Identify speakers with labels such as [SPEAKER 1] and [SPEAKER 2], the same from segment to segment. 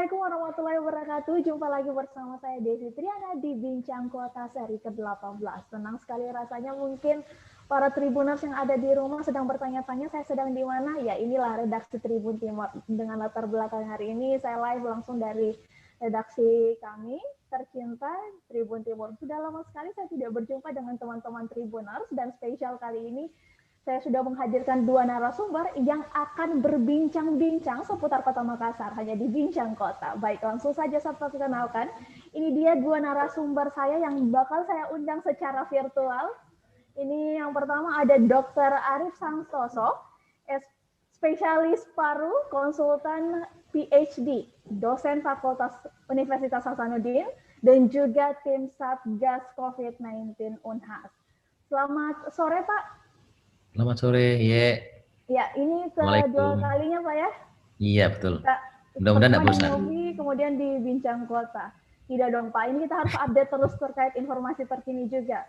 [SPEAKER 1] Assalamualaikum warahmatullahi wabarakatuh. Jumpa lagi bersama saya Desi Triana di Bincang Kota seri ke-18. Senang sekali rasanya, mungkin para Tribuners yang ada di rumah sedang bertanya-tanya saya sedang di mana. Ya, inilah redaksi Tribun Timur. Dengan latar belakang hari ini saya live langsung dari redaksi kami tercinta Tribun Timur. Sudah lama sekali saya tidak berjumpa dengan teman-teman Tribuners, dan spesial kali ini saya sudah menghadirkan dua narasumber yang akan berbincang-bincang seputar Kota Makassar hanya di Bincang Kota. Baik, langsung saja saya perkenalkan. Ini dia dua narasumber saya yang bakal saya undang secara virtual. Ini yang pertama ada Dr. Arif Santoso, spesialis paru, konsultan PhD, dosen Fakultas Universitas Hasanuddin, dan juga tim Satgas COVID-19 Unhas. Selamat sore, Pak.
[SPEAKER 2] Selamat sore, Ye.
[SPEAKER 1] Ya, ini kedua kalinya, Pak ya?
[SPEAKER 2] Iya, betul. Mudah-mudahan tidak bosan.
[SPEAKER 1] Kemudian di Bincang Kota. Tidak dong, Pak. Ini kita harus update terus terkait informasi terkini juga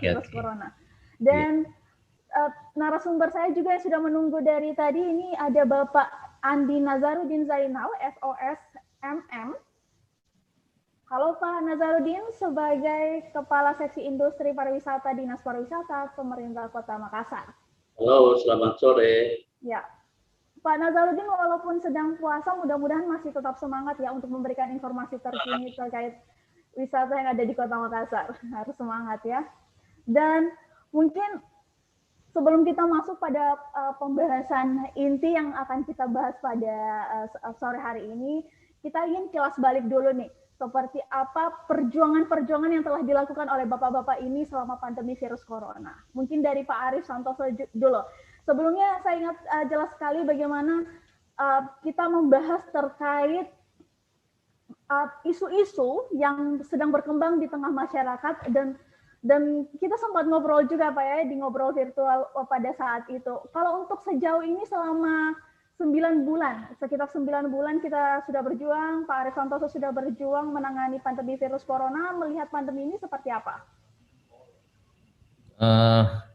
[SPEAKER 1] virus corona. Dan narasumber saya juga yang sudah menunggu dari tadi, ini ada Bapak Andi Nazaruddin Zainal, SOS MM. Halo Pak Nazaruddin, sebagai Kepala Seksi Industri Pariwisata Dinas Pariwisata Pemerintah Kota Makassar.
[SPEAKER 3] Halo, selamat sore.
[SPEAKER 1] Ya, Pak Nazaruddin, walaupun sedang puasa, mudah-mudahan masih tetap semangat ya untuk memberikan informasi terkini terkait wisata yang ada di Kota Makassar. Harus semangat ya. Dan mungkin sebelum kita masuk pada pembahasan inti yang akan kita bahas pada sore hari ini, kita ingin kilas balik dulu nih. Seperti apa perjuangan-perjuangan yang telah dilakukan oleh bapak-bapak ini selama pandemi virus corona. Mungkin dari Pak Arif Santoso dulu. Sebelumnya saya ingat jelas sekali bagaimana kita membahas terkait isu-isu yang sedang berkembang di tengah masyarakat, dan kita sempat ngobrol juga Pak ya, di ngobrol virtual pada saat itu. Kalau untuk sejauh ini selama 9 bulan, sekitar 9 bulan kita sudah berjuang, Pak Arif Santoso sudah berjuang menangani pandemi virus corona. Melihat pandemi ini seperti apa?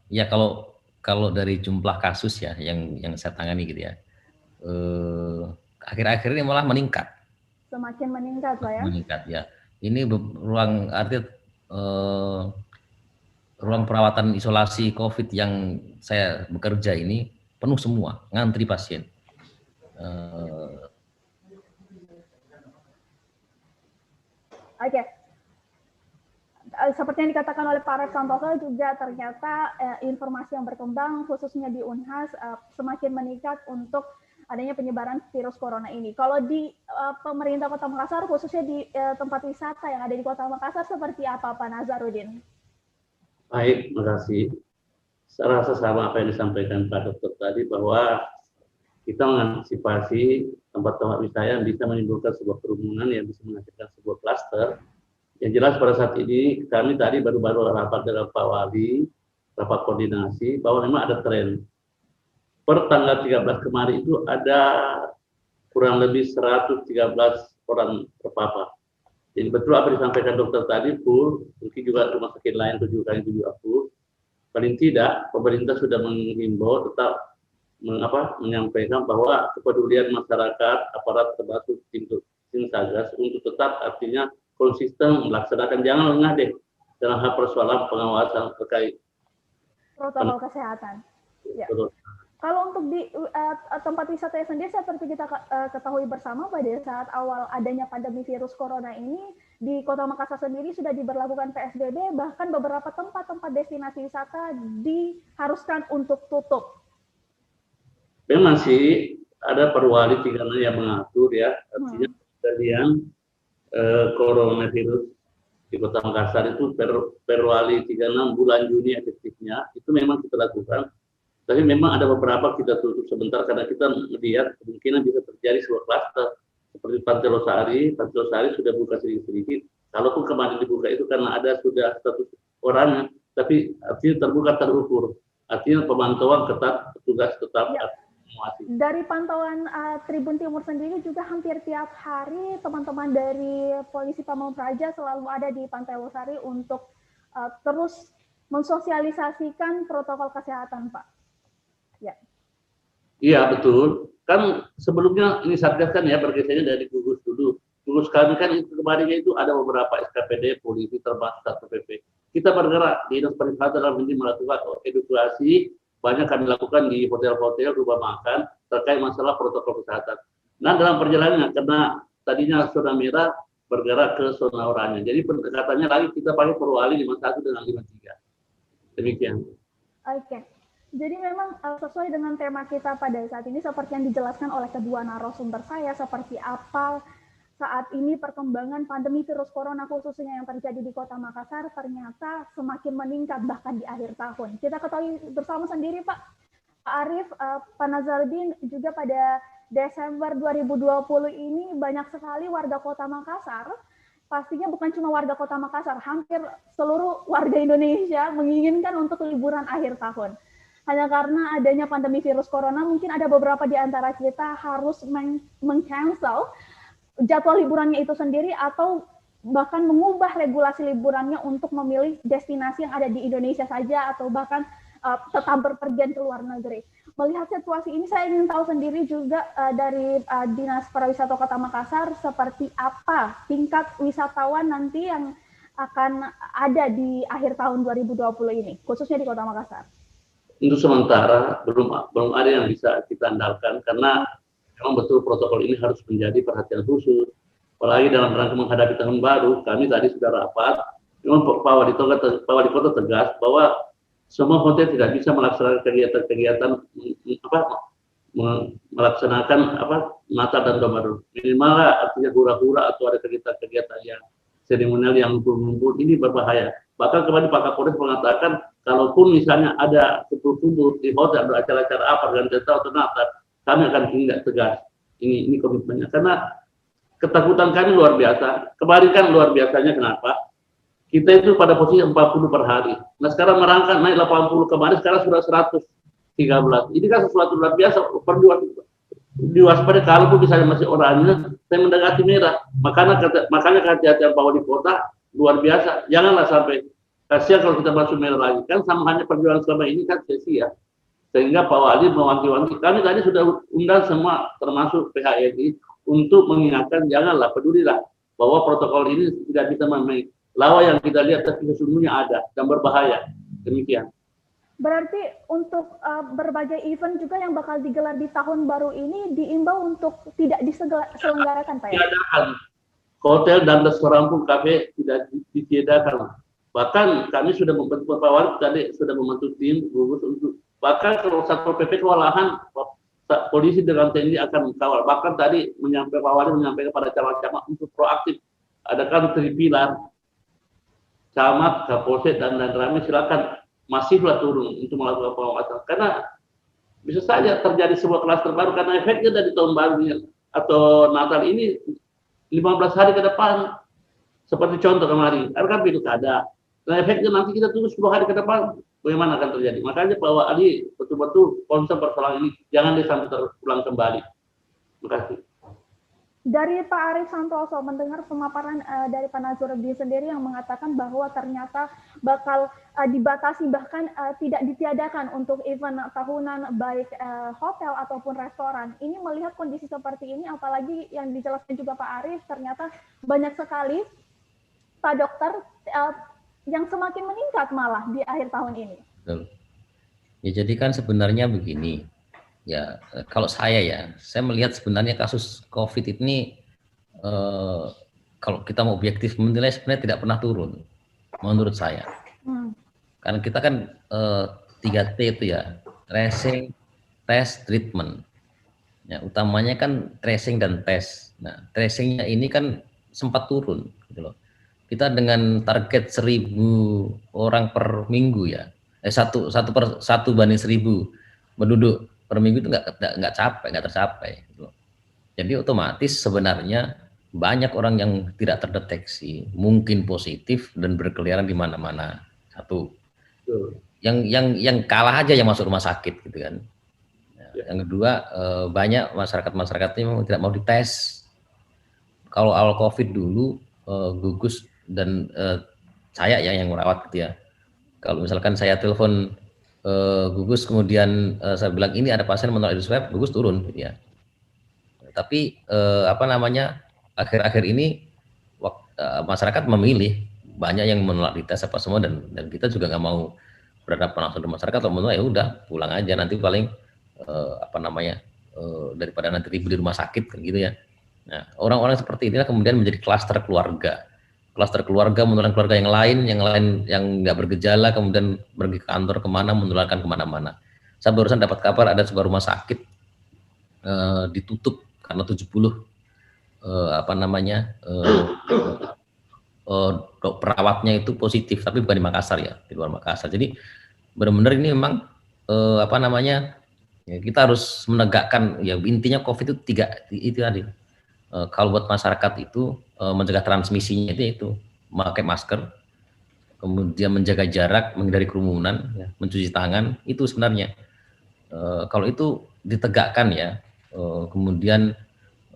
[SPEAKER 2] Ya kalau dari jumlah kasus ya yang saya tangani gitu ya, akhir-akhir ini malah meningkat.
[SPEAKER 1] Semakin meningkat Pak ya?
[SPEAKER 2] Meningkat ya. Ini ruang perawatan isolasi COVID yang saya bekerja ini penuh semua, ngantri pasien.
[SPEAKER 1] Oke. Seperti yang dikatakan oleh Pak Arif Santoso juga, ternyata informasi yang berkembang khususnya di Unhas semakin meningkat untuk adanya penyebaran virus corona ini. Kalau di pemerintah Kota Makassar, khususnya di tempat wisata yang ada di Kota Makassar, seperti apa Pak Nazaruddin?
[SPEAKER 3] Baik, terima kasih. Saya rasa sama apa yang disampaikan Pak Dokter tadi, bahwa kita mengantisipasi tempat-tempat wisata yang bisa menimbulkan sebuah kerumunan yang bisa menghasilkan sebuah klaster. Yang jelas pada saat ini kami tadi baru-baru rapat dengan Pak Wali, rapat koordinasi, bahwa memang ada tren. Per tanggal 13 kemarin itu ada kurang lebih 113 orang terpapar. Jadi betul apa disampaikan dokter tadi, full, mungkin juga rumah sakit lain 7 kali 7 full. Paling tidak pemerintah sudah menghimbau tetap menyampaikan bahwa kepedulian masyarakat, aparat termasuk tim Satgas untuk tetap artinya konsisten melaksanakan, jangan lengah deh dalam hal persoalan pengawasan terkait
[SPEAKER 1] protokol kesehatan. Ya. Kalau untuk di tempat wisata sendiri, seperti kita ketahui bersama, pada saat awal adanya pandemi virus corona ini, di Kota Makassar sendiri sudah diberlakukan PSBB, bahkan beberapa tempat-tempat destinasi wisata diharuskan untuk tutup.
[SPEAKER 3] Memang sih ada perwali 36 yang mengatur ya, artinya kejadian coronavirus di Kota Makassar itu perwali 36 bulan Juni efektifnya, itu memang kita lakukan. Tapi memang ada beberapa kita tutup sebentar karena kita melihat kemungkinan bisa terjadi sebuah klaster seperti Pantai Losari sudah buka sedikit-sedikit. Kalaupun kemarin dibuka itu karena ada sudah 100 orangnya, tapi artinya terbuka terukur. Artinya pemantauan ketat, petugas tetap.
[SPEAKER 1] Ya. Dari pantauan Tribun Timur sendiri juga hampir tiap hari teman-teman dari Polisi Pamong Praja selalu ada di Pantai Losari untuk terus mensosialisasikan protokol kesehatan, Pak. Ya.
[SPEAKER 3] Iya betul. Kan sebelumnya ini Satgas kan ya bergesernya dari gugus dulu. Tugas kami kan itu kemarinnya itu ada beberapa SKPD, polisi, termasuk Satpol PP. Kita bergerak di Dinas Pariwisata dalam ini melakukan edukasi, banyak kami lakukan di hotel-hotel, rumah makan, terkait masalah protokol kesehatan. Nah, dalam perjalanannya, karena tadinya zona merah, bergerak ke zona oranye. Jadi pendekatannya lagi kita pakai Perwali 51 dengan 53. Demikian.
[SPEAKER 1] Oke. Jadi memang sesuai dengan tema kita pada saat ini, seperti yang dijelaskan oleh kedua narasumber saya, seperti apa saat ini perkembangan pandemi virus corona khususnya yang terjadi di Kota Makassar ternyata semakin meningkat bahkan di akhir tahun. Kita ketahui bersama sendiri Pak Arief, Pak Nazarudin juga pada Desember 2020 ini banyak sekali warga Kota Makassar, pastinya bukan cuma warga Kota Makassar, hampir seluruh warga Indonesia menginginkan untuk liburan akhir tahun. Hanya karena adanya pandemi virus corona, mungkin ada beberapa di antara kita harus meng-cancel jadwal liburannya itu sendiri atau bahkan mengubah regulasi liburannya untuk memilih destinasi yang ada di Indonesia saja atau bahkan tetap berpergian ke luar negeri. Melihat situasi ini saya ingin tahu sendiri juga dari Dinas Pariwisata Kota Makassar seperti apa tingkat wisatawan nanti yang akan ada di akhir tahun 2020 ini khususnya di Kota Makassar.
[SPEAKER 3] Untuk sementara belum ada yang bisa kita andalkan karena memang betul protokol ini harus menjadi perhatian khusus. Apalagi dalam rangka menghadapi tahun baru, kami tadi sudah rapat, memang Pak Wali Kota tegas bahwa semua hotel tidak bisa melaksanakan kegiatan melaksanakan Natal dan Tahun Baru. Minimal artinya hura-hura atau ada kegiatan-kegiatan yang seremonial yang ngumpul-ngumpul ini berbahaya. Bahkan kemarin Pak Kapolres mengatakan, kalaupun misalnya ada kumpul-kumpul di hotel atau acara-acara apa dengan atau Natal, kami akan tindak tegas. Ini komitmennya. Karena ketakutan kami luar biasa. Kemarin kan luar biasanya kenapa? Kita itu pada posisi 40 per hari. Nah sekarang merangkak naik 80 kemarin, sekarang sudah 113. Ini kan sesuatu luar biasa. Diwaspadai kalaupun misalnya masih oranye, saya mendekati merah. Makanya kehati-hatian Pak Wali Kota luar biasa. Janganlah sampai kasihan kalau kita masuk merah lagi. Kan sama hanya perjuangan selama ini kan sia-sia. Sehingga Pak Wali mewanti-wanti, kami tadi sudah undang semua termasuk PHRI untuk mengingatkan janganlah pedulilah bahwa protokol ini tidak bisa lawa yang kita lihat tapi sesungguhnya ada dan berbahaya. Demikian.
[SPEAKER 1] Berarti untuk berbagai event juga yang bakal digelar di tahun baru ini diimbau untuk tidak diselenggarakan Pak ya? Tiadakan.
[SPEAKER 3] Hotel dan restoran pun kafe tidak ditiadakan. Bahkan kami sudah membentuk Pak Wali tadi sudah membentuk tim gugus untuk bahkan kalau Satpol PP kewalahan, polisi dengan TNI akan mengawal. Bahkan tadi Pak Wali menyampaikan kepada camat-camat untuk proaktif. Ada kan tripilar, camat, kapolsek dan rame silakan masiflah turun untuk melakukan pengawasan. Karena bisa saja terjadi sebuah klaster baru karena efeknya dari tahun baru atau Natal ini 15 hari ke depan. Seperti contoh kemarin, kan pilkada. Nah efeknya nanti kita tunggu 10 hari ke depan, bagaimana akan terjadi. Makanya Pak Wali betul-betul concern persoalan ini, jangan sampai terulang kembali. Terima kasih.
[SPEAKER 1] Dari Pak Arief Santoso, mendengar pemaparan dari Pak Nazarudin sendiri yang mengatakan bahwa ternyata bakal dibatasi bahkan tidak ditiadakan untuk event tahunan baik hotel ataupun restoran. Ini melihat kondisi seperti ini, apalagi yang dijelaskan juga Pak Arief, ternyata banyak sekali Pak Dokter yang semakin meningkat malah di akhir tahun ini.
[SPEAKER 2] Betul. Ya jadi kan sebenarnya begini. Ya, kalau saya melihat sebenarnya kasus COVID ini kalau kita mau objektif menilai sebenarnya tidak pernah turun, menurut saya. Karena kita kan 3T itu ya, tracing, test, treatment. Ya, utamanya kan tracing dan tes. Nah, tracingnya ini kan sempat turun, gitu loh. Kita dengan target 1.000 orang per minggu ya, 1 banding 1.000 penduduk per minggu itu nggak tercapai. Gitu. Jadi otomatis sebenarnya banyak orang yang tidak terdeteksi, mungkin positif dan berkeliaran di mana-mana. Satu, yang kalah aja yang masuk rumah sakit, gitu kan. Yang kedua, banyak masyarakat yang tidak mau dites. Kalau awal COVID dulu, gugus dan saya yang merawat, gitu ya. Kalau misalkan saya telepon gugus kemudian saya bilang ini ada pasien menolak di swab, gugus turun gitu ya. Tapi akhir-akhir ini masyarakat memilih, banyak yang menolak dites apa semua, dan kita juga nggak mau berhadapan langsung dengan masyarakat. Kalau menolak ya udah pulang aja, nanti paling daripada nanti ribut di rumah sakit kan gitu ya. Nah, orang-orang seperti inilah kemudian menjadi klaster keluarga menularkan keluarga yang lain yang nggak bergejala, kemudian pergi ke kantor kemana, menularkan kemana-mana. Saya barusan dapat kabar ada sebuah rumah sakit ditutup karena 70 perawatnya itu positif, tapi bukan di Makassar ya, di luar Makassar. Jadi benar-benar ini memang ya kita harus menegakkan, ya intinya COVID itu itu tadi. Kalau buat masyarakat itu mencegah transmisinya itu memakai masker, kemudian menjaga jarak, menghindari kerumunan, ya, mencuci tangan, itu sebenarnya kalau itu ditegakkan ya. Kemudian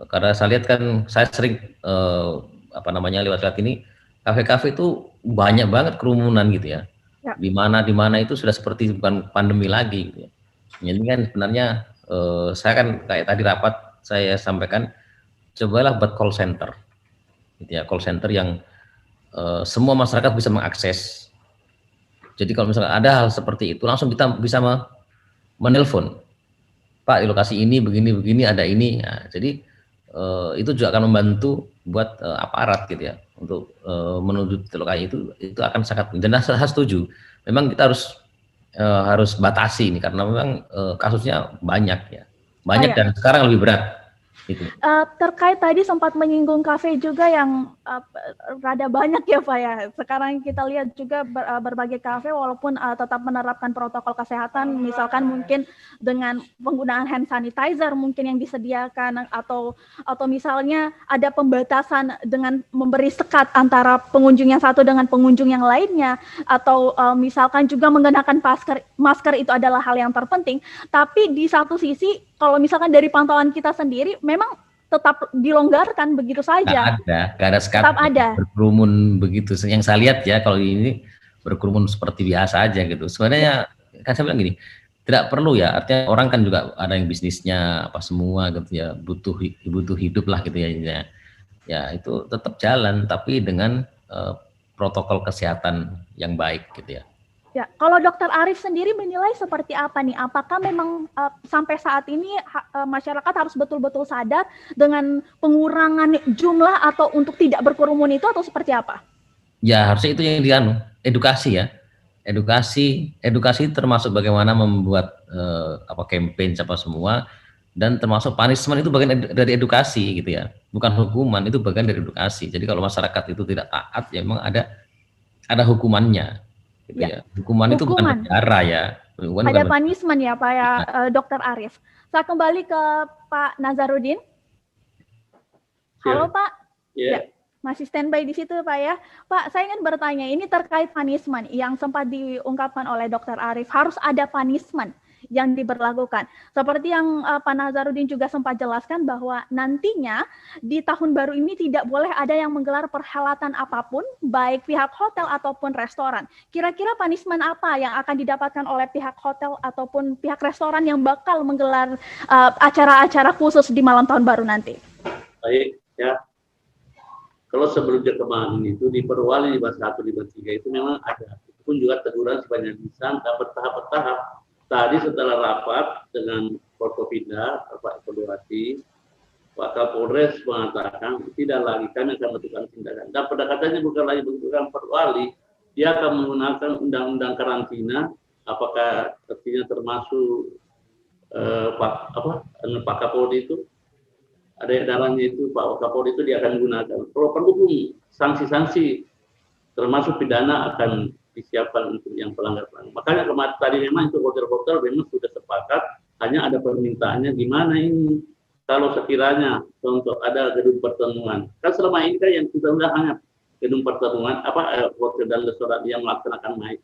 [SPEAKER 2] karena saya lihat kan, saya sering lewat ini kafe-kafe itu banyak banget kerumunan gitu ya. Di mana itu sudah seperti bukan pandemi lagi gitu ya. Ini kan sebenarnya saya kan kayak tadi rapat saya sampaikan, cobalah buat call center gitu ya, call center yang semua masyarakat bisa mengakses. Jadi kalau misalnya ada hal seperti itu, langsung kita bisa menelpon, Pak di lokasi ini begini ada ini. Nah, jadi itu juga akan membantu buat aparat gitu ya, untuk menuju lokasi itu akan sangat. Dan saya setuju, memang kita harus batasi ini karena memang kasusnya banyak ya, dan sekarang lebih berat. Gitu.
[SPEAKER 1] Terkait tadi sempat menyinggung kafe juga yang rada banyak ya Pak ya. Sekarang kita lihat juga berbagai kafe walaupun tetap menerapkan protokol kesehatan, misalkan mungkin dengan penggunaan hand sanitizer mungkin yang disediakan, atau misalnya ada pembatasan dengan memberi sekat antara pengunjung yang satu dengan pengunjung yang lainnya, atau misalkan juga menggunakan masker itu adalah hal yang terpenting. Tapi di satu sisi kalau misalkan dari pantauan kita sendiri memang tetap dilonggarkan begitu saja.
[SPEAKER 2] Gak ada sekat, tetap ada berkerumun begitu. Yang saya lihat ya, kalau ini berkerumun seperti biasa aja gitu. Sebenarnya kan saya bilang gini, tidak perlu ya, artinya orang kan juga ada yang bisnisnya apa semua gitu ya, butuh hidup lah gitu ya. Ya itu tetap jalan, tapi dengan protokol kesehatan yang baik gitu ya.
[SPEAKER 1] Ya, kalau Dokter Arief sendiri menilai seperti apa nih? Apakah memang sampai saat ini masyarakat harus betul-betul sadar dengan pengurangan jumlah atau untuk tidak berkerumun itu, atau seperti apa?
[SPEAKER 2] Ya harusnya itu yang edukasi ya. Edukasi termasuk bagaimana membuat campaign apa semua, dan termasuk punishment itu bagian dari edukasi gitu ya. Bukan hukuman, itu bagian dari edukasi. Jadi kalau masyarakat itu tidak taat, ya memang ada hukumannya. Gitu ya. Hukuman itu bukan penjara ya.
[SPEAKER 1] Ada punishment ya Pak ya, Dokter Arief. Saya kembali ke Pak Nazarudin. Halo Pak. Ya, masih standby di situ Pak ya. Pak, saya ingin bertanya, ini terkait punishment yang sempat diungkapkan oleh Dokter Arief, harus ada punishment yang diberlakukan. Seperti yang Pak Nazarudin juga sempat jelaskan bahwa nantinya di tahun baru ini tidak boleh ada yang menggelar perhelatan apapun, baik pihak hotel ataupun restoran. Kira-kira punishment apa yang akan didapatkan oleh pihak hotel ataupun pihak restoran yang bakal menggelar acara-acara khusus di malam tahun baru nanti?
[SPEAKER 3] Baik, ya. Kalau sebelumnya kemarin itu di Perwali, di Bas 1, di Bas 3 itu memang ada. Itu pun juga teguran sebanyak bisa, bertahap-tahap. Tadi setelah rapat dengan Forkopimda, Pak Evaluasi, Pak Kapolres mengatakan tidak lagi kami akan melakukan tindakan. Dan pendekatannya bukan lagi bentukan Perwali, dia akan menggunakan undang-undang karantina, apakah artinya termasuk Pak Kapolri itu, ada edarannya itu, Pak Kapolri itu dia akan gunakan. Kalau perlu pun sanksi-sanksi termasuk pidana akan disiapkan untuk yang pelanggar-pelanggar. Makanya kemarin tadi memang itu hotel-hotel memang sudah sepakat, hanya ada permintaannya gimana ini kalau sekiranya untuk ada gedung pertemuan. Kan selama ini kan yang kita udah hanya gedung pertemuan, hotel dan restoran yang melaksanakan naik.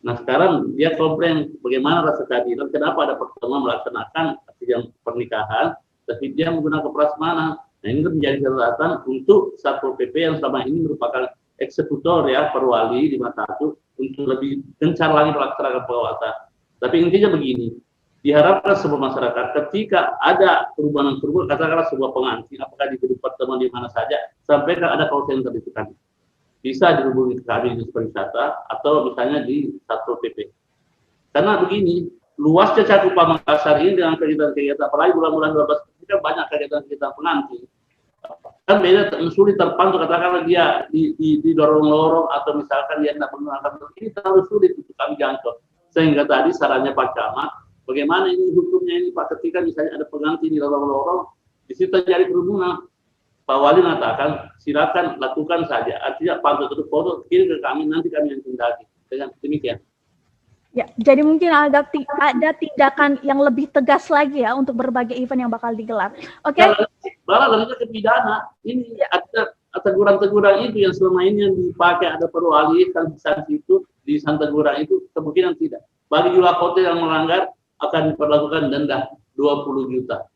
[SPEAKER 3] Nah sekarang dia komplain bagaimana rasa keadilan, kenapa ada pertemuan melaksanakan yang pernikahan, tapi dia menggunakan prasmanan. Nah ini menjadi catatan untuk Satpol PP yang selama ini merupakan eksekutor ya, Perwali 51 untuk lebih gencar lagi melaksanakan pengawasan. Tapi intinya begini, diharapkan sebuah masyarakat ketika ada perubahan-perubahan, katakanlah sebuah pengantin, apakah di gedung pertemuan di mana saja, sampaikan ada call center itu kan. Bisa dihubungi ke kami di pariwisata atau misalnya di Satpol PP. Karena begini, luasnya cakupan Makassar ini dengan kegiatan-kegiatan, apalagi bulan-bulan 12 ini kan banyak kegiatan-kegiatan pengantin. Kan beda, sulit terpantau, katakanlah dia di lorong-lorong atau misalkan dia tidak menggunakan, ini terlalu sulit untuk kami jangkau. Sehingga tadi sarannya Pak Camat, bagaimana ini hukumnya ini Pak, ketika misalnya ada pengantin di lorong-lorong, di situ terjadi kerumunan. Pak Wali mengatakan, silakan lakukan saja. Artinya pantau terus foto, kirim ke kami, nanti kami yang tindaki. Dengan demikian.
[SPEAKER 1] Ya, jadi mungkin ada tindakan yang lebih tegas lagi ya untuk berbagai event yang bakal digelar. Oke?
[SPEAKER 3] Malah lanjut ke pidana. Ini ada teguran-teguran itu yang selama ini yang dipakai, ada perlu alihkan sanksi itu di teguran itu kemungkinan tidak. Bagi jumlah hotel yang melanggar akan diperlakukan denda 20 juta.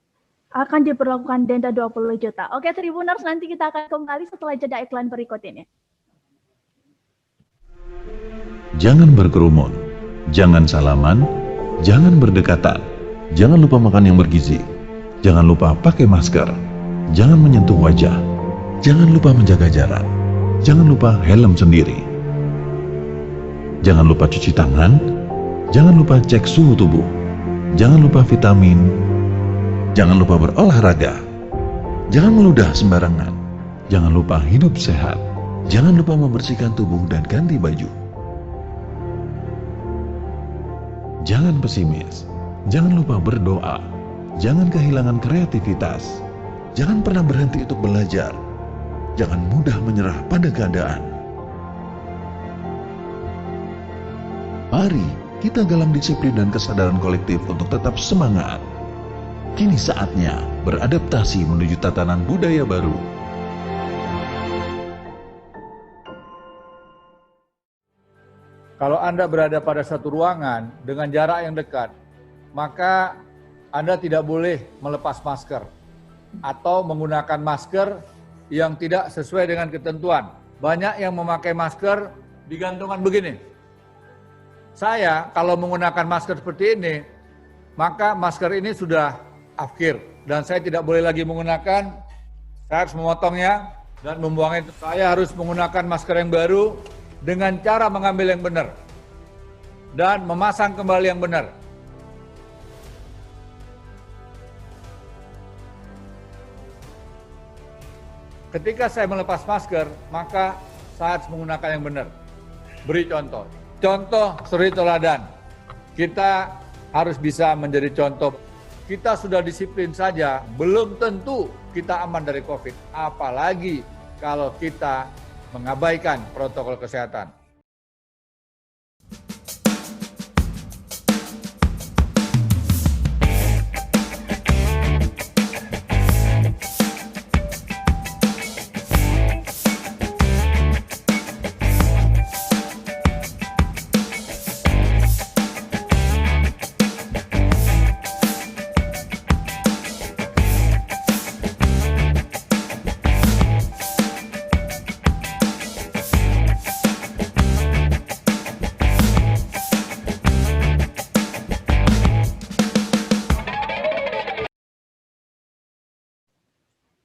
[SPEAKER 1] Akan diperlakukan denda 20 juta. Oke, Tribuners, nanti kita akan kembali setelah jeda iklan berikut ini.
[SPEAKER 4] Jangan berkerumun, jangan salaman, jangan berdekatan, jangan lupa makan yang bergizi, jangan lupa pakai masker, jangan menyentuh wajah, jangan lupa menjaga jarak, jangan lupa helm sendiri, jangan lupa cuci tangan, jangan lupa cek suhu tubuh, jangan lupa vitamin, jangan lupa berolahraga, jangan meludah sembarangan, jangan lupa hidup sehat, jangan lupa membersihkan tubuh dan ganti baju. Jangan pesimis, jangan lupa berdoa, jangan kehilangan kreativitas, jangan pernah berhenti untuk belajar, jangan mudah menyerah pada keadaan. Mari kita galang disiplin dan kesadaran kolektif untuk tetap semangat. Kini saatnya beradaptasi menuju tatanan budaya baru.
[SPEAKER 5] Kalau Anda berada pada satu ruangan dengan jarak yang dekat, maka Anda tidak boleh melepas masker atau menggunakan masker yang tidak sesuai dengan ketentuan. Banyak yang memakai masker digantungan begini. Saya kalau menggunakan masker seperti ini, maka masker ini sudah akhir dan saya tidak boleh lagi menggunakan. Saya harus memotongnya dan membuangnya. Saya harus menggunakan masker yang baru dengan cara mengambil yang benar dan memasang kembali yang benar. Ketika saya melepas masker, maka saya harus menggunakan yang benar. Beri contoh. Contoh suri teladan. Kita harus bisa menjadi contoh. Kita sudah disiplin saja, belum tentu kita aman dari COVID. Apalagi kalau kita mengabaikan protokol kesehatan.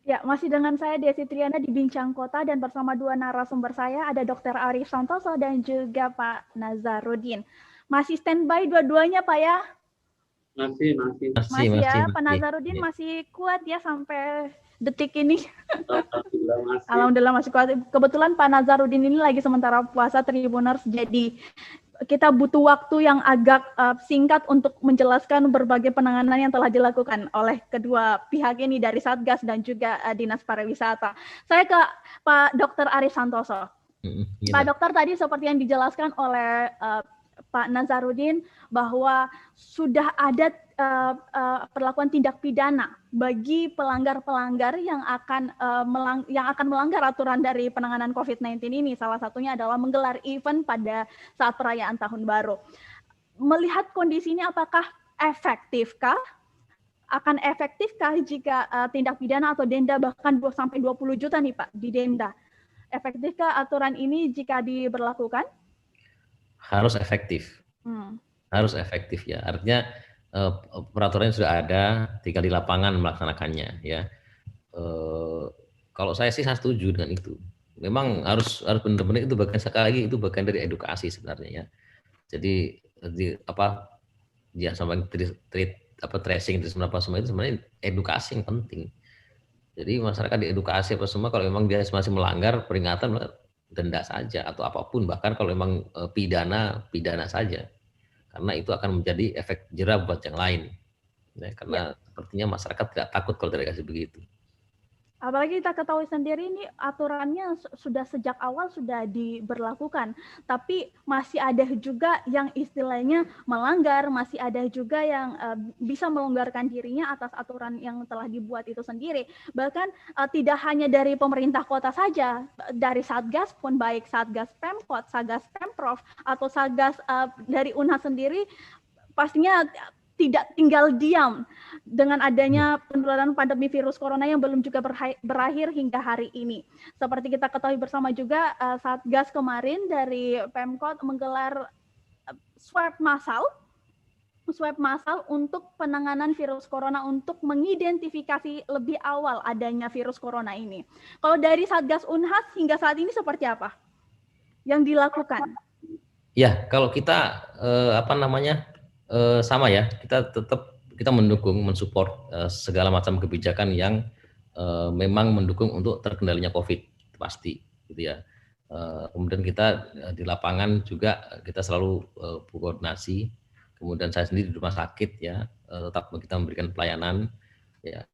[SPEAKER 1] Ya, masih dengan saya Desi Triana di Bincang Kota dan bersama dua narasumber saya ada Dr. Arif Santoso dan juga Pak Nazarudin. Masih standby dua-duanya Pak ya?
[SPEAKER 3] Masih
[SPEAKER 1] Ya, Pak Nazarudin masih kuat ya sampai detik ini.
[SPEAKER 3] Alhamdulillah
[SPEAKER 1] Alhamdulillah masih kuat. Kebetulan Pak Nazarudin ini lagi sementara puasa Tribuners, jadi kita butuh waktu yang agak singkat untuk menjelaskan berbagai penanganan yang telah dilakukan oleh kedua pihak ini dari Satgas dan juga Dinas Pariwisata. Saya ke Pak Dr. Arif Santoso. Pak Dokter, tadi seperti yang dijelaskan oleh Pak Nazarudin bahwa sudah ada perlakuan tindak pidana bagi pelanggar-pelanggar yang akan melanggar aturan dari penanganan COVID-19 ini. Salah satunya adalah menggelar event pada saat perayaan Tahun Baru. Melihat kondisi ini, apakah efektifkah? Akan efektifkah jika tindak pidana atau denda bahkan sampai 20 juta nih Pak didenda? Efektifkah aturan ini jika diberlakukan?
[SPEAKER 2] Harus efektif. Harus efektif ya. Artinya peraturannya sudah ada, tinggal di lapangan melaksanakannya ya. Kalau saya sih saya setuju dengan itu. Memang harus benar-benar itu bagian, sekali lagi itu bagian dari edukasi sebenarnya ya. Jadi dia sampai tracing itu semua itu sebenarnya edukasi yang penting. Jadi masyarakat diedukasi apa semua, kalau memang dia masih melanggar, peringatan, denda saja atau apapun, bahkan kalau memang pidana saja, karena itu akan menjadi efek jerah buat yang lain ya, karena sepertinya masyarakat tidak takut kalau dikasih begitu.
[SPEAKER 1] Apalagi kita ketahui sendiri ini aturannya sudah sejak awal sudah diberlakukan, tapi masih ada juga yang istilahnya melanggar, masih ada juga yang bisa melonggarkan dirinya atas aturan yang telah dibuat itu sendiri. Bahkan tidak hanya dari pemerintah kota saja, dari Satgas pun, baik Satgas Pemkot, Satgas Pemprov, atau Satgas dari Unhas sendiri, pastinya tidak tinggal diam dengan adanya penularan pandemi virus corona yang belum juga berakhir hingga hari ini. Seperti kita ketahui bersama juga, Satgas kemarin dari Pemkot menggelar swab massal untuk penanganan virus corona, untuk mengidentifikasi lebih awal adanya virus corona ini. Kalau dari Satgas Unhas hingga saat ini seperti apa yang dilakukan?
[SPEAKER 2] Ya, kalau kita sama ya, kita mendukung, mensupport segala macam kebijakan yang memang mendukung untuk terkendalinya COVID, pasti gitu ya. Kemudian kita di lapangan juga kita selalu berkoordinasi. Kemudian saya sendiri di rumah sakit ya, tetap kita memberikan pelayanan ya.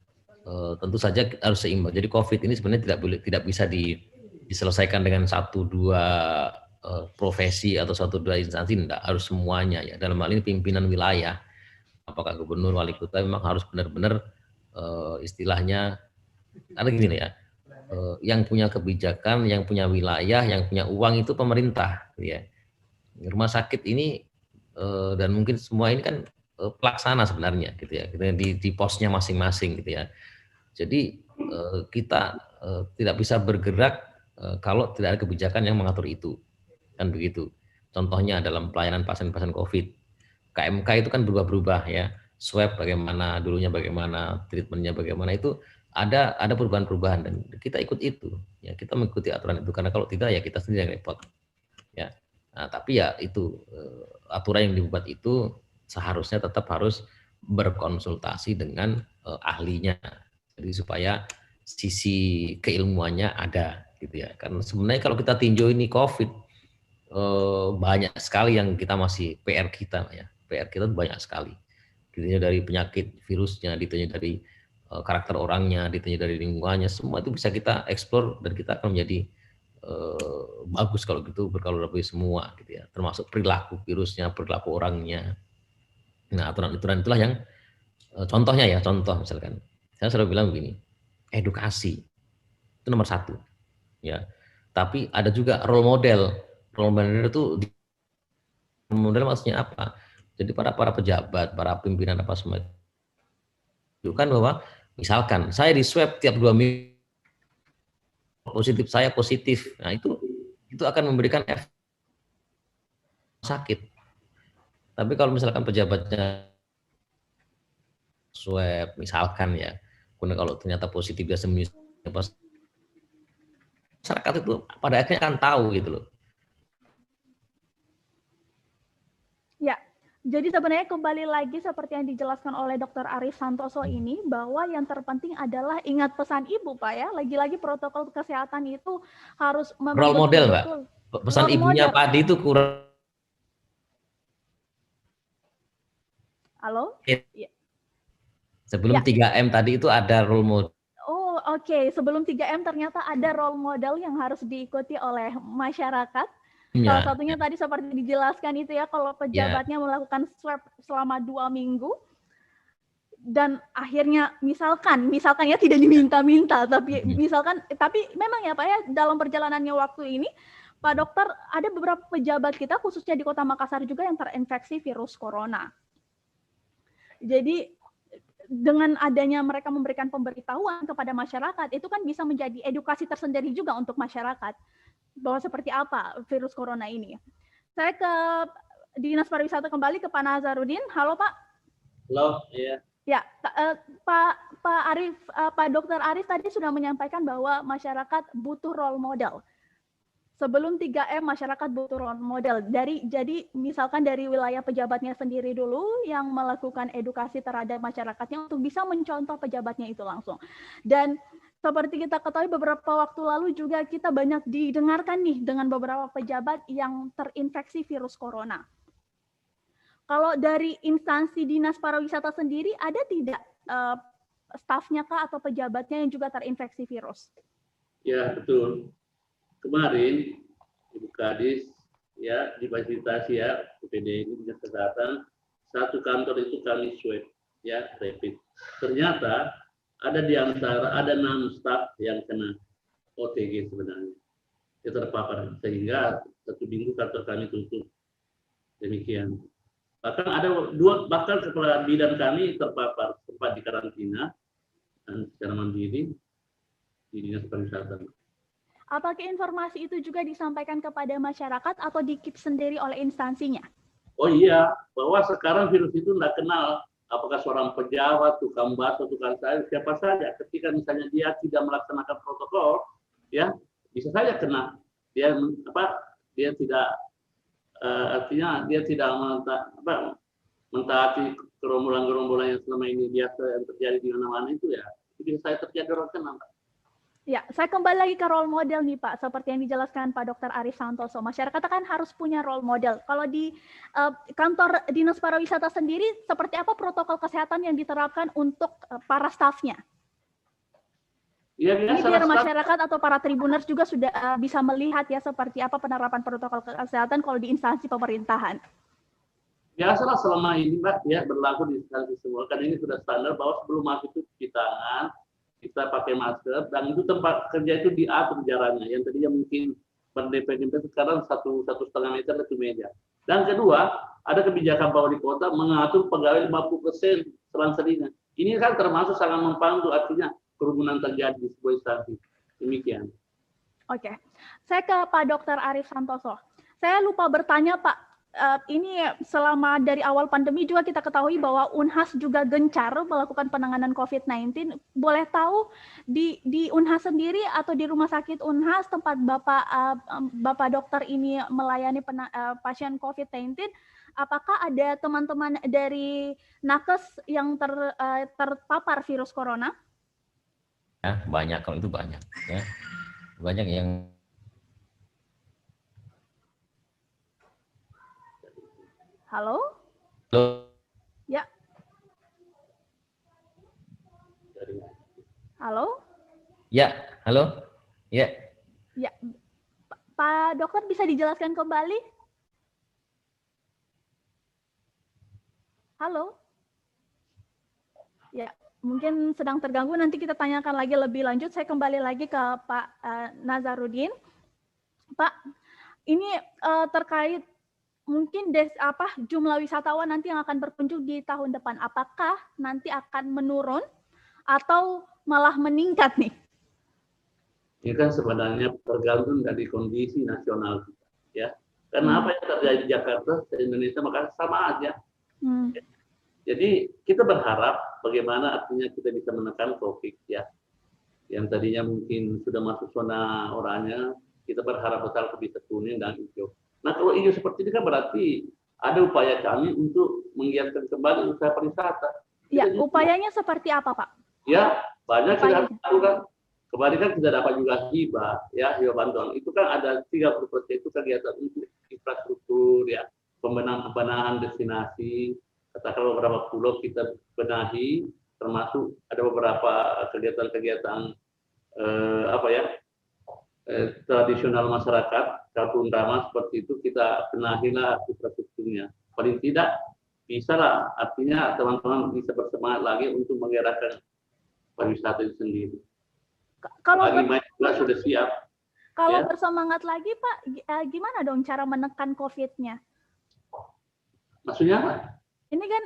[SPEAKER 2] Tentu saja harus seimbang. Jadi COVID ini sebenarnya tidak bisa diselesaikan dengan 1-2 profesi atau 1-2 instansi, enggak, harus semuanya ya. Dalam hal ini pimpinan wilayah, apakah gubernur, wali kota, memang harus benar-benar istilahnya, karena gini ya, yang punya kebijakan, yang punya wilayah, yang punya uang itu pemerintah ya. Rumah sakit ini dan mungkin semua ini kan pelaksana sebenarnya gitu ya, di posnya masing-masing gitu ya. Jadi kita tidak bisa bergerak kalau tidak ada kebijakan yang mengatur itu. Kan begitu. Contohnya dalam pelayanan pasien-pasien COVID, KMK itu kan berubah-berubah ya. Swab bagaimana, dulunya bagaimana, treatmentnya bagaimana, itu ada perubahan-perubahan dan kita ikut itu. Ya, kita mengikuti aturan itu, karena kalau tidak ya kita sendiri yang repot. Ya. Nah, tapi ya itu aturan yang dibuat itu seharusnya tetap harus berkonsultasi dengan ahlinya. Jadi supaya sisi keilmuannya ada gitu ya. Karena sebenarnya kalau kita tinjau ini COVID, banyak sekali yang kita masih PR kita ya. PR kita banyak sekali. Ditanya dari penyakit virusnya, ditanya dari karakter orangnya, ditanya dari lingkungannya, semua itu bisa kita eksplor dan kita akan menjadi bagus kalau gitu, berkolaborasi semua gitu ya. Termasuk perilaku virusnya, perilaku orangnya. Nah, aturan-aturan itulah yang contohnya ya, contoh misalkan. Saya selalu bilang begini, edukasi itu nomor 1 ya. Tapi ada juga role model. Role model itu model maksudnya apa? Jadi para pejabat, para pimpinan apa semua itu kan bahwa misalkan saya di swab tiap 2 minggu positif, saya positif. Nah, itu akan memberikan efek sakit. Tapi kalau misalkan pejabatnya swab misalkan ya, kemudian kalau ternyata positif dia sembuh, masyarakat itu pada akhirnya akan tahu gitu loh.
[SPEAKER 1] Ya, jadi sebenarnya kembali lagi seperti yang dijelaskan oleh Dr. Arif Santoso ini, bahwa yang terpenting adalah ingat pesan Ibu, Pak ya. Lagi-lagi protokol kesehatan itu harus
[SPEAKER 2] role model, Mbak. Pesan ibunya Padi itu kurang.
[SPEAKER 1] Halo?
[SPEAKER 2] Ya. Sebelum 3M tadi itu ada role model.
[SPEAKER 1] Oh, oke. Sebelum 3M ternyata ada role model yang harus diikuti oleh masyarakat. Ya. Salah satunya tadi seperti dijelaskan itu ya, kalau pejabatnya melakukan swab selama 2 minggu dan akhirnya misalkan ya tidak diminta-minta, tapi misalkan, tapi memang ya Pak ya, dalam perjalanannya waktu ini Pak Dokter, ada beberapa pejabat kita khususnya di Kota Makassar juga yang terinfeksi virus corona. Jadi dengan adanya mereka memberikan pemberitahuan kepada masyarakat, itu kan bisa menjadi edukasi tersendiri juga untuk masyarakat bahwa seperti apa virus corona ini. Saya ke Dinas Pariwisata kembali, ke Pak Nazarudin. Halo Pak.
[SPEAKER 3] Halo, ya.
[SPEAKER 1] Ya, Pak Arif, Pak Dr. Arif tadi sudah menyampaikan bahwa masyarakat butuh role model. Sebelum 3M, masyarakat butuh role model. Jadi misalkan dari wilayah pejabatnya sendiri dulu yang melakukan edukasi terhadap masyarakatnya untuk bisa mencontoh pejabatnya itu langsung. Dan seperti kita ketahui beberapa waktu lalu juga kita banyak didengarkan nih dengan beberapa pejabat yang terinfeksi virus corona. Kalau dari instansi Dinas Pariwisata sendiri, ada tidak stafnya kah atau pejabatnya yang juga terinfeksi virus?
[SPEAKER 3] Ya, betul. Kemarin, Ibu Kadis, ya, difasilitasi ya, UPD ini Dinas Kesehatan, satu kantor itu kami swab, ya, rapid. Ternyata ada di antara, ada 6 staf yang kena OTG sebenarnya. Dia terpapar, sehingga 1 minggu kantor kami tutup. Demikian. Bahkan ada 2, bahkan kepala bidang kami terpapar, sempat di karantina dan secara mandiri di Dinas Pariwisata.
[SPEAKER 1] Apakah informasi itu juga disampaikan kepada masyarakat atau di-keep sendiri oleh instansinya?
[SPEAKER 3] Oh iya, bahwa sekarang virus itu tidak kenal apakah seorang pejabat, tukang bakso, tukang sayur, siapa saja. Ketika misalnya dia tidak melaksanakan protokol, ya bisa saja kena. Dia tidak artinya dia tidak mentaati gerombolan-gerombolan yang selama ini biasa yang terjadi di mana-mana itu, ya itu bisa saya terjadi orang kena.
[SPEAKER 1] Ya, saya kembali lagi ke role model nih Pak, seperti yang dijelaskan Pak Dr. Arif Santoso. Masyarakat kan harus punya role model. Kalau di kantor Dinas Pariwisata sendiri, seperti apa protokol kesehatan yang diterapkan untuk para stafnya?
[SPEAKER 3] Ya,
[SPEAKER 1] ini biar masyarakat atau para tribuners juga sudah bisa melihat ya seperti apa penerapan protokol kesehatan kalau di instansi pemerintahan.
[SPEAKER 3] Biasalah selama ini Mbak, ya berlaku di instansi semua. Kan ini sudah standar bahwa sebelum masuk itu cuci tangan, kita pakai masker, dan itu tempat kerja itu diatur jaraknya. Yang tadinya mungkin berdempet-dempet, sekarang 1,5 meter satu meja. Dan kedua, ada kebijakan Wali Kota mengatur pegawai 50% selang-selingnya. Ini kan termasuk sangat membantu, artinya kerumunan terjadi di sebuah instansi. Demikian.
[SPEAKER 1] Oke, saya ke Pak Dr. Arif Santoso. Saya lupa bertanya Pak, ini selama dari awal pandemi juga kita ketahui bahwa Unhas juga gencar melakukan penanganan COVID-19. Boleh tahu di Unhas sendiri atau di rumah sakit Unhas tempat Bapak dokter ini melayani pasien COVID-19, apakah ada teman-teman dari nakes yang terpapar virus corona?
[SPEAKER 2] Ya, banyak, kalau itu banyak ya. Banyak yang
[SPEAKER 1] Halo?
[SPEAKER 2] Halo.
[SPEAKER 1] Ya. Halo?
[SPEAKER 2] Ya, halo. Ya.
[SPEAKER 1] Ya. Pak Dokter bisa dijelaskan kembali? Halo? Ya, mungkin sedang terganggu, nanti kita tanyakan lagi lebih lanjut. Saya kembali lagi ke Pak Nazarudin. Pak, ini terkait mungkin jumlah wisatawan nanti yang akan berkunjung di tahun depan, apakah nanti akan menurun atau malah meningkat nih?
[SPEAKER 3] Ini kan sebenarnya tergantung dari kondisi nasional kita, ya. Karena apa yang terjadi di Jakarta, di Indonesia, maka sama aja. Jadi kita berharap bagaimana artinya kita bisa menekan COVID, ya. Yang tadinya mungkin sudah masuk zona oranye, kita berharap besar bisa kuning dan hijau. Nah, kalau hijau seperti ini kan berarti ada upaya kami untuk menggiatkan kembali usaha pariwisata.
[SPEAKER 1] Ya, upayanya seperti apa, Pak?
[SPEAKER 3] Ya, banyak kita lakukan. Kemarin kan kita dapat juga hibah, ya, hibah bantuan. Itu kan ada 30% itu kegiatan untuk infrastruktur, ya, pembenahan destinasi. Katakan beberapa pulau kita benahi, termasuk ada beberapa kegiatan-kegiatan tradisional masyarakat, kampung drama seperti itu kita benahilah infrastrukturnya. Paling tidak bisa lah, artinya teman-teman bisa bersemangat lagi untuk menggerakkan pariwisata itu sendiri.
[SPEAKER 1] Kalau
[SPEAKER 3] juga sudah siap.
[SPEAKER 1] Kalau ya, bersemangat lagi Pak, gimana dong cara menekan COVID-nya?
[SPEAKER 3] Maksudnya apa?
[SPEAKER 1] Ini kan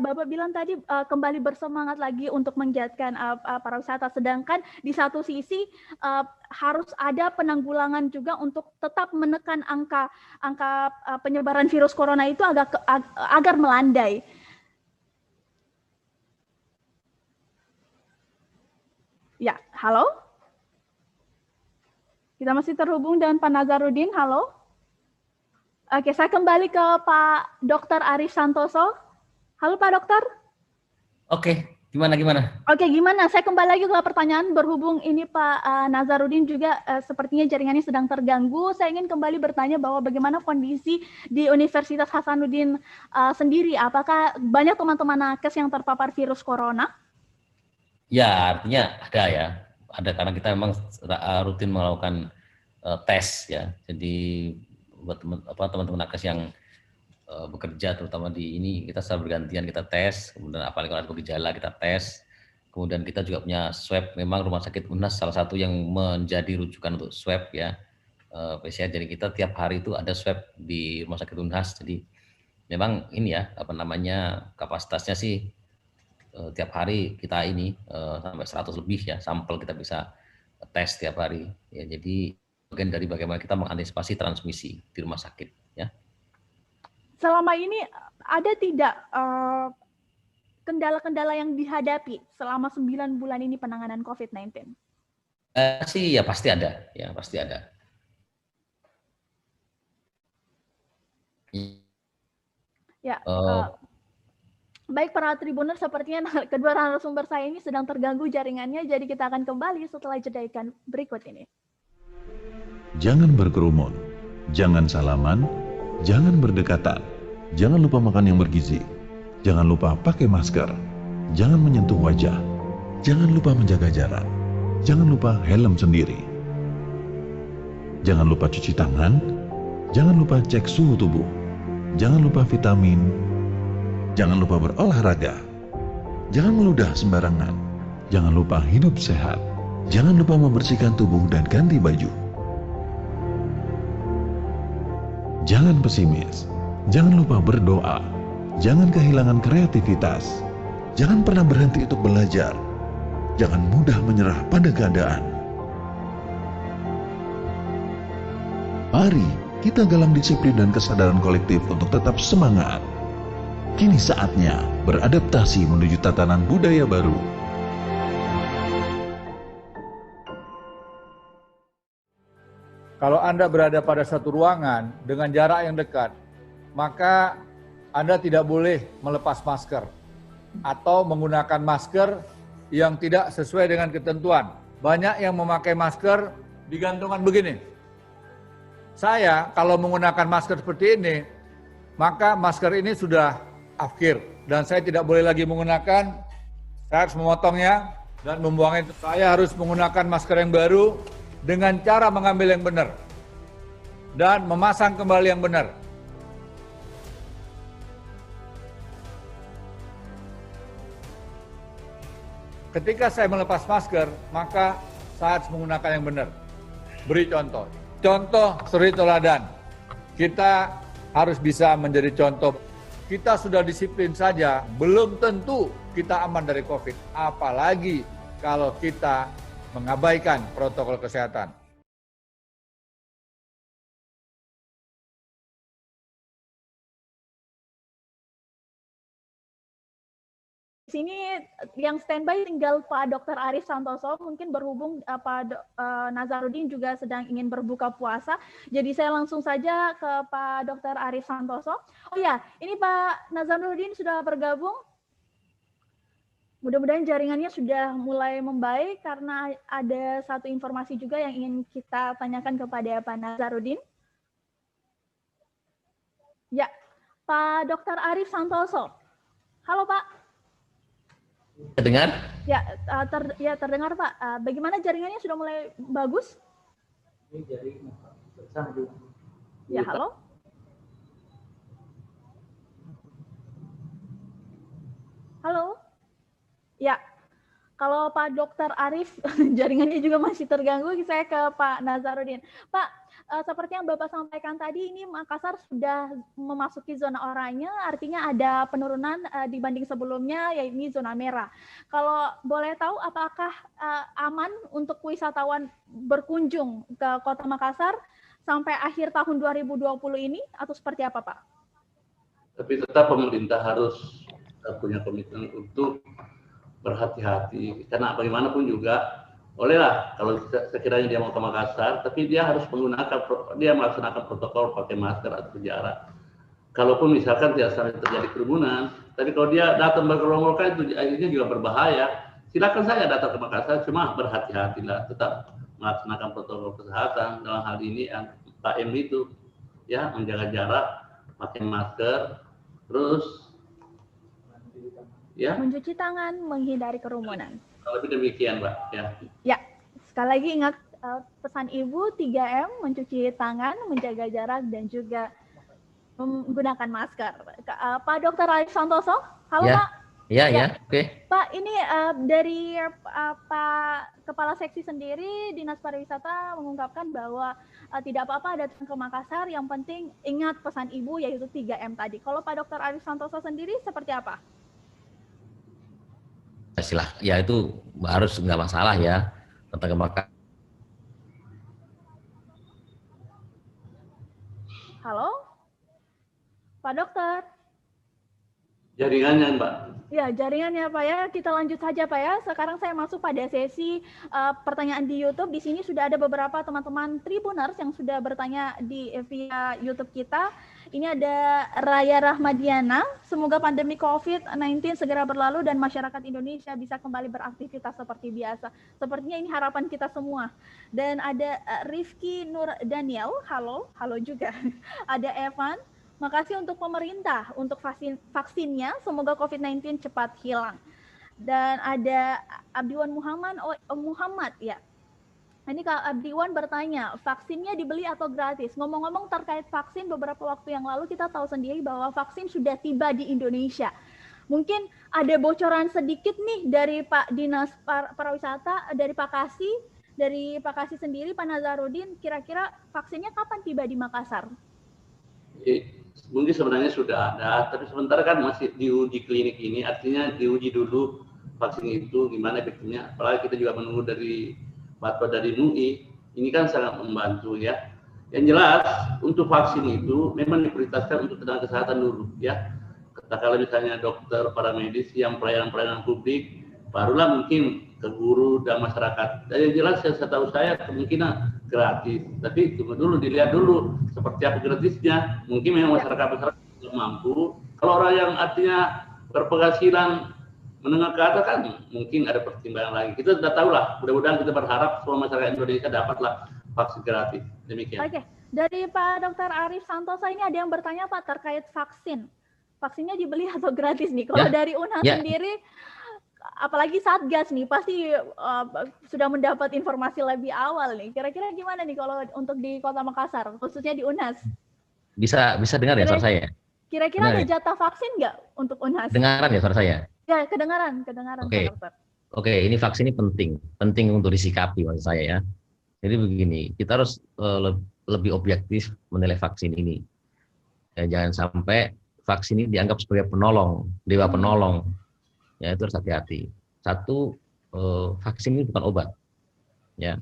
[SPEAKER 1] Bapak bilang tadi kembali bersemangat lagi untuk menggiatkan pariwisata, sedangkan di satu sisi harus ada penanggulangan juga untuk tetap menekan angka penyebaran virus corona itu agar melandai. Ya, halo? Kita masih terhubung dengan Pak Nazarudin, halo? Oke, saya kembali ke Pak Dr. Arif Santoso. Halo Pak Dokter.
[SPEAKER 2] Oke, gimana?
[SPEAKER 1] Oke, gimana? Saya kembali lagi ke pertanyaan berhubung ini Pak Nazarudin juga sepertinya jaringannya sedang terganggu. Saya ingin kembali bertanya bahwa bagaimana kondisi di Universitas Hasanuddin sendiri. Apakah banyak teman-teman nakes yang terpapar virus corona?
[SPEAKER 2] Ya, artinya ada ya. Ada karena kita memang rutin melakukan tes ya. Jadi buat teman-teman nakes yang bekerja terutama di ini kita secara bergantian kita tes, kemudian apalagi kalau ada gejala kita tes, kemudian kita juga punya swab. Memang Rumah Sakit UNHAS salah satu yang menjadi rujukan untuk swab ya PCR. Jadi kita tiap hari itu ada swab di Rumah Sakit UNHAS. Jadi memang ini ya kapasitasnya sih tiap hari kita ini sampai 100 lebih ya sampel kita bisa tes tiap hari ya. Jadi bagian dari bagaimana kita mengantisipasi transmisi di rumah sakit ya.
[SPEAKER 1] Selama ini ada tidak kendala-kendala yang dihadapi selama 9 bulan ini penanganan COVID-19?
[SPEAKER 2] Sih ya pasti ada, ya pasti ada.
[SPEAKER 1] Ya, baik para Tribuners, sepertinya kedua narasumber saya ini sedang terganggu jaringannya, jadi kita akan kembali setelah jeda iklan berikut ini.
[SPEAKER 4] Jangan berkerumun, jangan salaman, jangan berdekatan, jangan lupa makan yang bergizi, jangan lupa pakai masker, jangan menyentuh wajah, jangan lupa menjaga jarak, jangan lupa helm sendiri, jangan lupa cuci tangan, jangan lupa cek suhu tubuh, jangan lupa vitamin, jangan lupa berolahraga, jangan meludah sembarangan, jangan lupa hidup sehat, jangan lupa membersihkan tubuh dan ganti baju. Jangan pesimis, jangan lupa berdoa, jangan kehilangan kreativitas, jangan pernah berhenti untuk belajar, jangan mudah menyerah pada keadaan. Mari kita galang disiplin dan kesadaran kolektif untuk tetap semangat. Kini saatnya beradaptasi menuju tatanan budaya baru.
[SPEAKER 5] Kalau Anda berada pada satu ruangan dengan jarak yang dekat, maka Anda tidak boleh melepas masker atau menggunakan masker yang tidak sesuai dengan ketentuan. Banyak yang memakai masker digantungan begini. Saya kalau menggunakan masker seperti ini, maka masker ini sudah akhir dan saya tidak boleh lagi menggunakan. Saya harus memotongnya dan membuangnya. Saya harus menggunakan masker yang baru dengan cara mengambil yang benar dan memasang kembali yang benar. Ketika saya melepas masker, maka saya harus menggunakan yang benar. Beri contoh. Contoh suri teladan. Kita harus bisa menjadi contoh. Kita sudah disiplin saja, belum tentu kita aman dari COVID. Apalagi kalau kita mengabaikan protokol kesehatan.
[SPEAKER 1] Di sini yang standby tinggal Pak Dr. Arif Santoso, mungkin berhubung Pak Nazarudin juga sedang ingin berbuka puasa, jadi saya langsung saja ke Pak Dr. Arif Santoso. Oh ya, ini Pak Nazarudin sudah bergabung. Mudah-mudahan jaringannya sudah mulai membaik karena ada satu informasi juga yang ingin kita tanyakan kepada Pak Nazarudin. Ya, Pak Dr. Arif Santoso. Halo Pak.
[SPEAKER 2] Terdengar?
[SPEAKER 1] Ya, terdengar Pak. Bagaimana jaringannya sudah mulai bagus? Ya, halo. Halo. Ya, kalau Pak Dr. Arif jaringannya juga masih terganggu, saya ke Pak Nazarudin. Pak, seperti yang Bapak sampaikan tadi, ini Makassar sudah memasuki zona oranye, artinya ada penurunan dibanding sebelumnya, yaitu zona merah. Kalau boleh tahu, apakah aman untuk wisatawan berkunjung ke Kota Makassar sampai akhir tahun 2020 ini, atau seperti apa, Pak?
[SPEAKER 3] Tapi tetap pemerintah harus punya komitmen untuk berhati-hati, karena bagaimanapun juga bolehlah kalau sekiranya dia mau ke Makassar, tapi dia harus melaksanakan protokol pakai masker atau jarak. Kalaupun misalkan tidak sampai terjadi kerumunan, tapi kalau dia datang bergerombol kan itu akhirnya juga berbahaya. Silakan saya datang ke Makassar, cuma berhati-hatilah, tetap melaksanakan protokol kesehatan dalam hal ini yang 4M itu, ya, menjaga jarak, pakai masker, terus ya
[SPEAKER 1] mencuci tangan, menghindari kerumunan.
[SPEAKER 3] Kalau lebih demikian, Mbak.
[SPEAKER 1] Ya, sekali lagi ingat pesan Ibu 3M, mencuci tangan, menjaga jarak, dan juga menggunakan masker. Pak Dr. Arif Santoso, halo
[SPEAKER 2] ya.
[SPEAKER 1] Pak.
[SPEAKER 2] Ya, oke.
[SPEAKER 1] Pak, ini dari Pak Kepala Seksi sendiri, Dinas Pariwisata mengungkapkan bahwa tidak apa-apa datang ke Makassar, yang penting ingat pesan Ibu yaitu 3M tadi. Kalau Pak Dr. Arif Santoso sendiri seperti apa?
[SPEAKER 2] Ya itu harus nggak masalah ya datang ke Makassar.
[SPEAKER 1] Halo, Pak Dokter.
[SPEAKER 3] Jaringannya, Mbak.
[SPEAKER 1] Ya, jaringannya Pak ya. Kita lanjut saja Pak ya. Sekarang saya masuk pada sesi pertanyaan di YouTube. Di sini sudah ada beberapa teman-teman Tribuners yang sudah bertanya via YouTube kita. Ini ada Raya Rahmadiana. Semoga pandemi COVID-19 segera berlalu dan masyarakat Indonesia bisa kembali beraktivitas seperti biasa. Sepertinya ini harapan kita semua. Dan ada Rifki Nur Daniel. Halo juga. Ada Evan. Makasih untuk pemerintah, untuk vaksinnya, semoga COVID-19 cepat hilang. Dan ada Abdiwan Muhammad ya. Ini Kak Abdiwan bertanya, vaksinnya dibeli atau gratis? Ngomong-ngomong terkait vaksin, beberapa waktu yang lalu kita tahu sendiri bahwa vaksin sudah tiba di Indonesia. Mungkin ada bocoran sedikit nih dari Pak Dinas Pariwisata, dari Pak Kasih sendiri, Pak Nazarudin, kira-kira vaksinnya kapan tiba di Makassar?
[SPEAKER 3] Mungkin sebenarnya sudah ada, tapi sementara kan masih diuji klinik ini, artinya diuji dulu vaksin itu gimana efektifnya. Apalagi kita juga menunggu dari fatwa dari MUI, ini kan sangat membantu ya. Yang jelas untuk vaksin itu memang diprioritaskan untuk tenaga kesehatan dulu ya. Katakanlah misalnya dokter, para medis, yang pelayanan publik, barulah mungkin ke guru dan masyarakat. Dan yang jelas setahu saya kemungkinan gratis, tapi tunggu dulu, dilihat dulu seperti apa gratisnya. Mungkin memang masyarakat tidak mampu. Kalau orang yang artinya berpenghasilan menengah ke atas kan mungkin ada pertimbangan lagi. Kita sudah tahu lah, mudah-mudahan kita berharap semua masyarakat Indonesia dapatlah vaksin gratis. Demikian.
[SPEAKER 1] Oke, dari Pak Dr. Arif Santoso ini ada yang bertanya Pak terkait vaksin. Vaksinnya dibeli atau gratis nih? Kalau dari UNHAS sendiri, apalagi Satgas nih pasti sudah mendapat informasi lebih awal nih. Kira-kira gimana nih kalau untuk di Kota Makassar, khususnya di UNHAS?
[SPEAKER 2] Bisa dengar ya suara saya?
[SPEAKER 1] Kira-kira ada jatah vaksin nggak untuk UNHAS?
[SPEAKER 2] Dengaran ya suara saya? Ya,
[SPEAKER 1] kedengaran.
[SPEAKER 2] Oke. Oke, ini vaksin ini penting untuk disikapi maksud saya ya. Jadi begini, kita harus lebih objektif menilai vaksin ini. Ya, jangan sampai vaksin ini dianggap sebagai penolong, dewa penolong. Ya, itu harus hati-hati. Satu, vaksin ini bukan obat. Ya,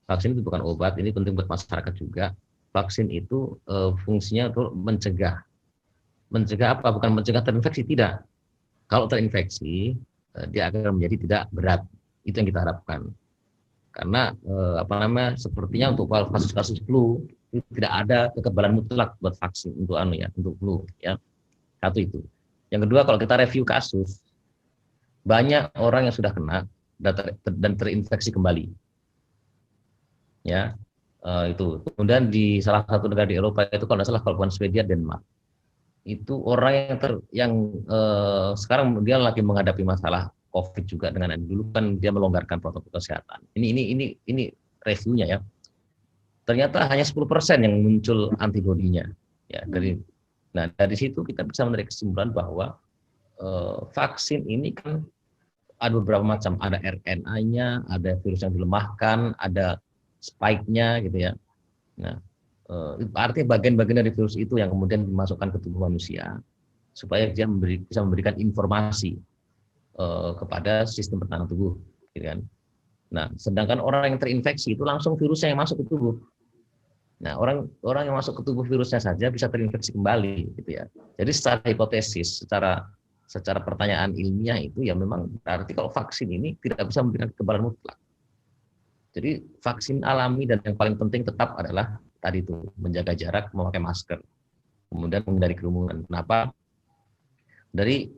[SPEAKER 2] vaksin itu bukan obat. Ini penting buat masyarakat juga. Vaksin itu fungsinya untuk mencegah. Mencegah apa? Bukan mencegah terinfeksi, tidak. Kalau terinfeksi, dia akan menjadi tidak berat. Itu yang kita harapkan. Karena sepertinya untuk kasus-kasus flu itu tidak ada kekebalan mutlak buat vaksin untuk flu. Ya, satu itu. Yang kedua, kalau kita review kasus, banyak orang yang sudah kena dan terinfeksi kembali. Ya, itu. Kemudian di salah satu negara di Eropa itu kalau tidak salah, kalau bukan Swedia, Denmark, itu orang yang sekarang dia lagi menghadapi masalah COVID juga dengan dulu kan dia melonggarkan protokol kesehatan. Ini reviewnya ya. Ternyata hanya 10% yang muncul antibodinya. Ya, dari situ kita bisa menarik kesimpulan bahwa vaksin ini kan ada beberapa macam, ada RNA-nya, ada virus yang dilemahkan, ada spike-nya gitu ya. Nah, artinya bagian-bagian dari virus itu yang kemudian dimasukkan ke tubuh manusia supaya dia bisa memberikan informasi kepada sistem pertahanan tubuh, gitu kan. Nah, sedangkan orang yang terinfeksi itu langsung virusnya yang masuk ke tubuh. Nah, orang yang masuk ke tubuh virusnya saja bisa terinfeksi kembali, gitu ya. Jadi secara hipotesis, secara pertanyaan ilmiah itu ya memang berarti kalau vaksin ini tidak bisa memberikan kekebalan mutlak. Jadi vaksin alami dan yang paling penting tetap adalah tadi itu menjaga jarak, memakai masker, kemudian menghindari kerumunan. Kenapa? Dari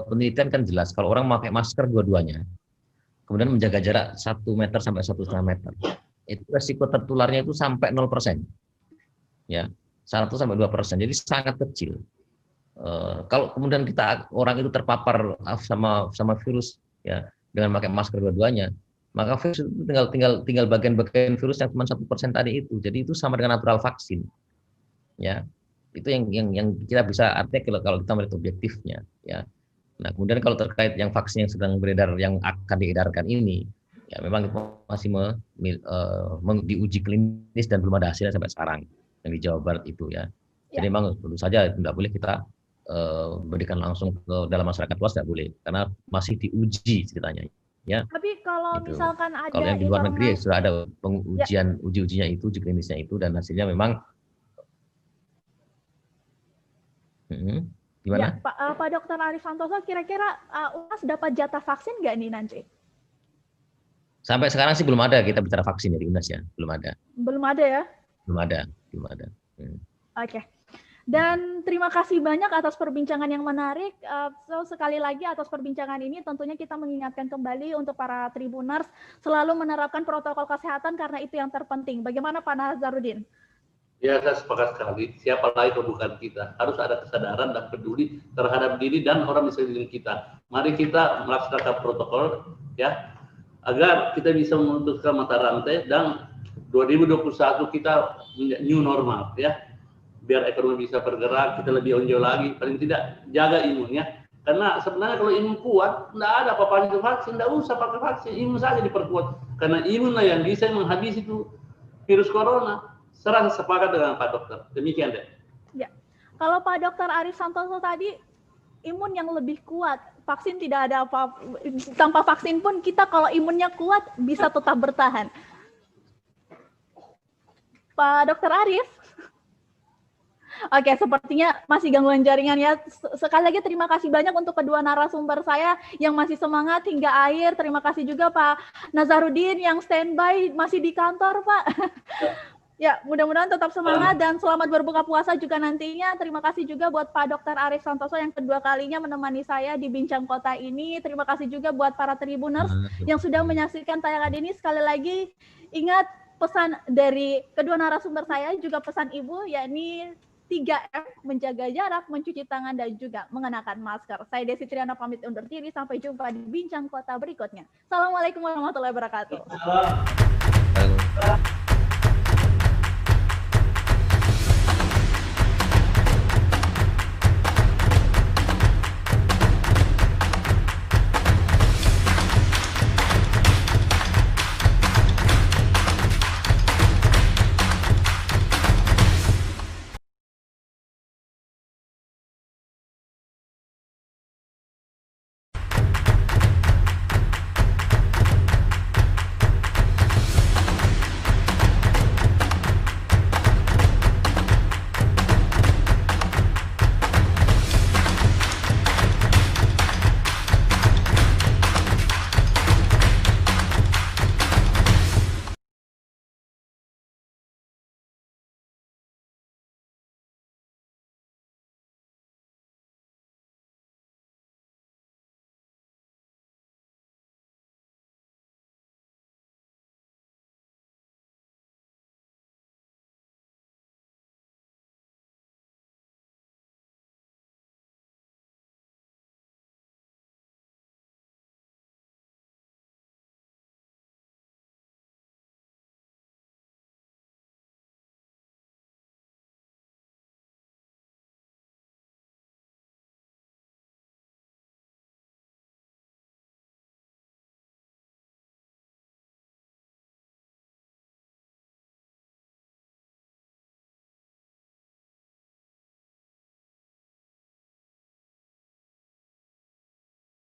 [SPEAKER 2] penelitian kan jelas kalau orang memakai masker dua-duanya, kemudian menjaga jarak 1 meter sampai 1,5 meter, itu resiko tertularnya itu sampai 0%, ya 1 sampai 2%, jadi sangat kecil. Kalau kemudian orang itu terpapar sama virus, ya dengan memakai masker dua-duanya, maka virus itu tinggal bagian-bagian virus yang cuma 1% tadi itu. Jadi itu sama dengan natural vaksin. Ya. Itu yang kita bisa artinya kalau kita melihat objektifnya, ya. Nah, kemudian kalau terkait yang vaksin yang sedang beredar yang akan diedarkan ini, ya memang masih diuji klinis dan belum ada hasilnya sampai sekarang yang di Jawa Barat itu, ya. Jadi memang tentu saja tidak boleh kita berikan langsung ke dalam masyarakat luas, tidak boleh karena masih diuji ceritanya. Ya.
[SPEAKER 1] Tapi kalau
[SPEAKER 2] gitu.
[SPEAKER 1] misalkan ada
[SPEAKER 2] kalau yang di luar negeri sudah ada uji-ujinya itu, uji klinisnya itu, dan hasilnya memang gimana?
[SPEAKER 1] Ya, Pak Dr. Arif Santoso, kira-kira UNAS dapat jatah vaksin nggak nih nanti?
[SPEAKER 2] Sampai sekarang sih belum ada kita bicara vaksin ya di UNAS, ya, belum ada.
[SPEAKER 1] Belum ada ya?
[SPEAKER 2] Belum ada.
[SPEAKER 1] Oke. Dan terima kasih banyak atas perbincangan yang menarik. Sekali lagi atas perbincangan ini tentunya kita mengingatkan kembali untuk para Tribuners selalu menerapkan protokol kesehatan karena itu yang terpenting. Bagaimana Pak Nazarudin?
[SPEAKER 3] Ya, saya sepakat sekali. Siapa lagi kalau bukan kita? Harus ada kesadaran dan peduli terhadap diri dan orang di sekeliling kita. Mari kita melaksanakan protokol, ya, agar kita bisa memutuskan mata rantai dan 2021 kita new normal, ya. Biar ekonomi bisa bergerak, kita lebih onjol lagi, paling tidak jaga imunnya. Karena sebenarnya kalau imun kuat, tidak ada apa-apa itu vaksin, tidak usah pakai vaksin, imun saja diperkuat. Karena imunlah yang bisa menghabisi itu virus corona. Serasa sepakat dengan Pak Dokter. Demikian deh.
[SPEAKER 1] Ya, kalau Pak Dr. Arif Santoso tadi imun yang lebih kuat, vaksin tidak ada apa, tanpa vaksin pun kita kalau imunnya kuat bisa tetap bertahan. Pak Dr. Arif? Oke, sepertinya masih gangguan jaringan ya. Sekali lagi terima kasih banyak untuk kedua narasumber saya yang masih semangat hingga akhir. Terima kasih juga Pak Nazarudin yang standby masih di kantor, Pak. Ya, mudah-mudahan tetap semangat dan selamat berbuka puasa juga nantinya. Terima kasih juga buat Pak Dr. Arif Santoso yang kedua kalinya menemani saya di Bincang Kota ini. Terima kasih juga buat para Tribuners yang sudah menyaksikan tayangan ini. Sekali lagi, ingat pesan dari kedua narasumber saya, juga pesan Ibu, yakni 3M, menjaga jarak, mencuci tangan, dan juga mengenakan masker. Saya Desi Triana pamit undur diri. Sampai jumpa di Bincang Kota berikutnya. Assalamualaikum warahmatullahi wabarakatuh.